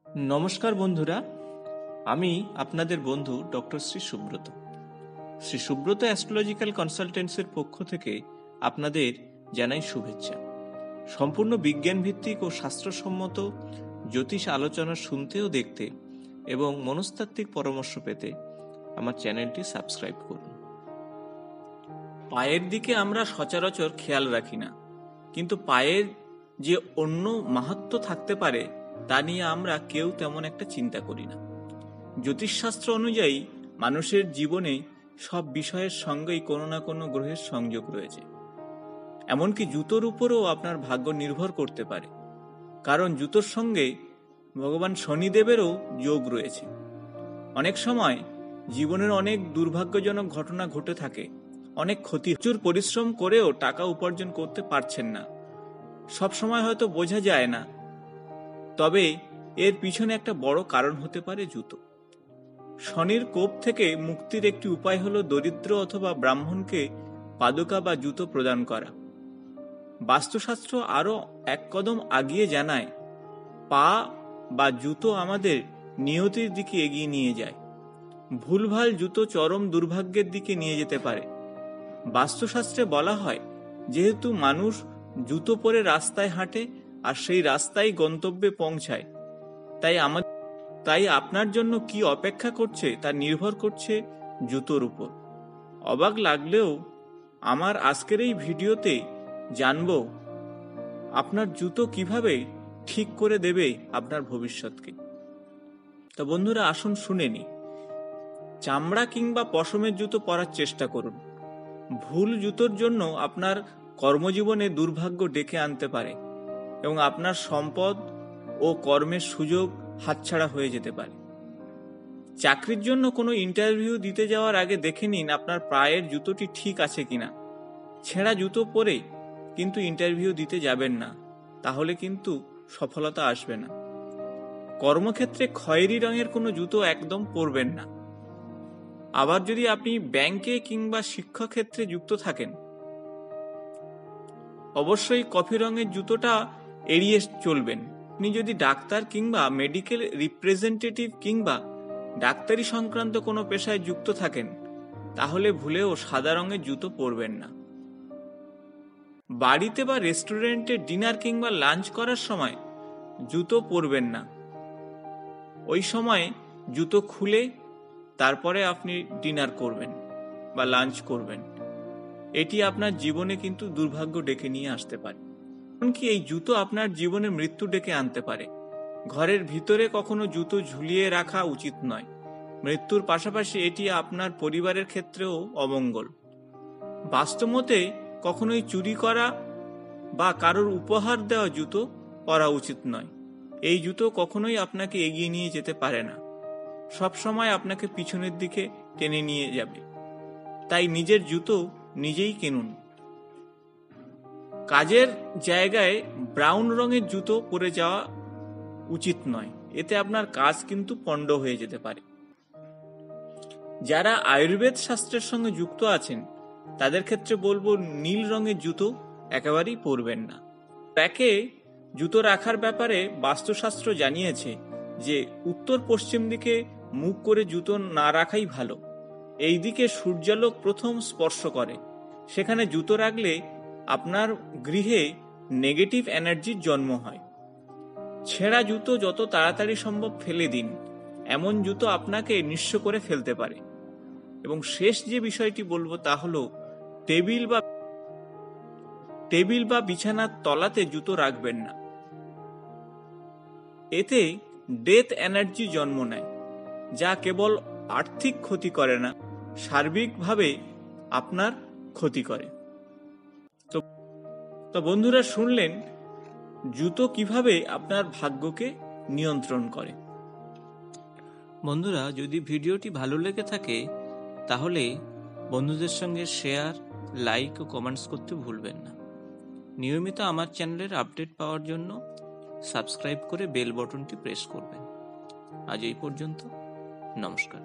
নমস্কার বন্ধুরা, আমি আপনাদের বন্ধু ডক্টর শ্রী সুব্রত। শ্রী সুব্রত অ্যাস্ট্রোলজিক্যাল কনসালটেন্টসের পক্ষ থেকে আপনাদের জানাই শুভেচ্ছা। সম্পূর্ণ বিজ্ঞান ভিত্তিক ও শাস্ত্রসম্মত জ্যোতিষ আলোচনা শুনতে ও দেখতে এবং মনস্তাত্ত্বিক পরামর্শ পেতে আমার চ্যানেলটি সাবস্ক্রাইব করুন। পায়ের দিকে আমরা সচরাচর খেয়াল রাখি না, কিন্তু পায়ের যে অন্য মাহাত্ম্য থাকতে পারে তা নিয়ে আমরা কেউ তেমন একটা চিন্তা করি না। জ্যোতিষশাস্ত্র অনুযায়ী মানুষের জীবনে সব বিষয়ের সঙ্গেই কোনো না কোনো গ্রহের সংযোগ রয়েছে। এমনকি জুতোর উপরও আপনার ভাগ্য নির্ভর করতে পারে, কারণ জুতোর সঙ্গে ভগবান শনিদেবেরও যোগ রয়েছে। অনেক সময় জীবনের অনেক দুর্ভাগ্যজনক ঘটনা ঘটে থাকে, অনেক ক্ষতি, প্রচুর পরিশ্রম করেও টাকা উপার্জন করতে পারছেন না, সব সময় হয়তো বোঝা যায় না, তবে এর পিছনে একটা বড় কারণ হতে পারে জুতো। শনির কোপ থেকে মুক্তির একটি উপায় হলো দরিদ্র অথবা ব্রাহ্মণকে পাদুকা বা জুতো প্রদান করা। বাস্তুশাস্ত্র আরো এক কদম আগিয়ে জানায়, পা বা জুতো আমাদের নিয়তির দিকে এগিয়ে নিয়ে যায়। ভুলভাল জুতো চরম দুর্ভাগ্যের দিকে নিয়ে যেতে পারে। বাস্তুশাস্ত্রে বলা হয়, যেহেতু মানুষ জুতো পরে রাস্তায় হাঁটে আর সেই রাস্তায় গন্তব্যে পৌঁছায়, তাই আপনার জন্য কি অপেক্ষা করছে তা নির্ভর করছে জুতোর উপর। অবাক লাগলেও আমার আজকের এই ভিডিওতে জানবো আপনার জুতো কিভাবে ঠিক করে দেবে আপনার ভবিষ্যৎকে। তো বন্ধুরা, আসুন শুনে নি। চামড়া কিংবা পশমের জুতো পরার চেষ্টা করুন। ভুল জুতোর জন্য আপনার কর্মজীবনে দুর্ভাগ্য ডেকে আনতে পারে এবং আপনার সম্পদ ও কর্মের সুযোগ হাতছাড়া হয়ে যেতে পারে। চাকরির জন্য কোনো ইন্টারভিউ দিতে যাওয়ার আগে দেখে নিন আপনার পায়ের জুতোটি ঠিক আছে কিনা। ছেঁড়া জুতো পরে কিন্তু ইন্টারভিউ দিতে যাবেন না, তাহলে কিন্তু সফলতা আসবে না। কর্মক্ষেত্রে খয়েরি রঙের কোনো জুতো একদম পরবেন না। আবার যদি আপনি ব্যাংকে কিংবা শিক্ষাক্ষেত্রে যুক্ত থাকেন, অবশ্যই কফি রঙের জুতোটা এড়িয়ে চলবেন। আপনি যদি ডাক্তার কিংবা মেডিকেল রিপ্রেজেন্টেটিভ কিংবা ডাক্তারি সংক্রান্ত কোনো পেশায় যুক্ত থাকেন, তাহলে ভুলেও সাদা রঙের জুতো পরবেন না। বাড়িতে বা রেস্টুরেন্টে ডিনার কিংবা লাঞ্চ করার সময় জুতো পরবেন না। ওই সময় জুতো খুলে তারপরে আপনি ডিনার করবেন বা লাঞ্চ করবেন। এটি আপনার জীবনে কিন্তু দুর্ভাগ্য ডেকে নিয়ে আসতে পারে। এমনকি এই জুতো আপনার জীবনে মৃত্যু ডেকে আনতে পারে। ঘরের ভিতরে কখনো জুতো ঝুলিয়ে রাখা উচিত নয়। মৃত্যুর পাশাপাশি এটি আপনার পরিবারের ক্ষেত্রেও অমঙ্গল। বাস্তবতে কখনোই চুরি করা বা কারোর উপহার দেওয়া জুতো পরা উচিত নয়। এই জুতো কখনোই আপনাকে এগিয়ে নিয়ে যেতে পারে না, সব সময় আপনাকে পিছনের দিকে টেনে নিয়ে যাবে। তাই নিজের জুতো নিজেই কিনুন। কাজের জায়গায় ব্রাউন রঙের জুতো পরে যাওয়া উচিত নয়, এতে আপনার কাজ কিন্তু পণ্ড হয়ে যেতে পারে। যারা আয়ুর্বেদ শাস্ত্রের সঙ্গে যুক্ত আছেন, তাদের ক্ষেত্রে বলবো নীল রঙের জুতো একেবারেই পরবেন না। ট্র্যাকে জুতো রাখার ব্যাপারে বাস্তুশাস্ত্র জানিয়েছে যে উত্তর পশ্চিম দিকে মুখ করে জুতো না রাখাই ভালো। এই দিকে সূর্যালোক প্রথম স্পর্শ করে, সেখানে জুতো রাখলে আপনার গৃহে নেগেটিভ এনার্জির জন্ম হয়। ছেঁড়া জুতো যত তাড়াতাড়ি সম্ভব ফেলে দিন, এমন জুতো আপনাকে নিঃস্ব করে ফেলতে পারে। এবং শেষ যে বিষয়টি বলবো তা হলো টেবিল বা বিছানার তলাতে জুতো রাখবেন না। এতে ডেথ এনার্জি জন্ম নেয়, যা কেবল আর্থিক ক্ষতি করে না, সার্বিকভাবে আপনার ক্ষতি করে। তো বন্ধুরা, শুনলেন জুতো কিভাবে আপনার ভাগ্যকে নিয়ন্ত্রণ করে। বন্ধুরা, যদি ভিডিওটি ভালো লেগে থাকে তাহলে বন্ধুদের সঙ্গে শেয়ার, লাইক ও কমেন্টস করতে ভুলবেন না। নিয়মিত আমার চ্যানেলের আপডেট পাওয়ার জন্য সাবস্ক্রাইব করে বেল বাটনটি প্রেস করবেন। আজ এই পর্যন্ত, নমস্কার।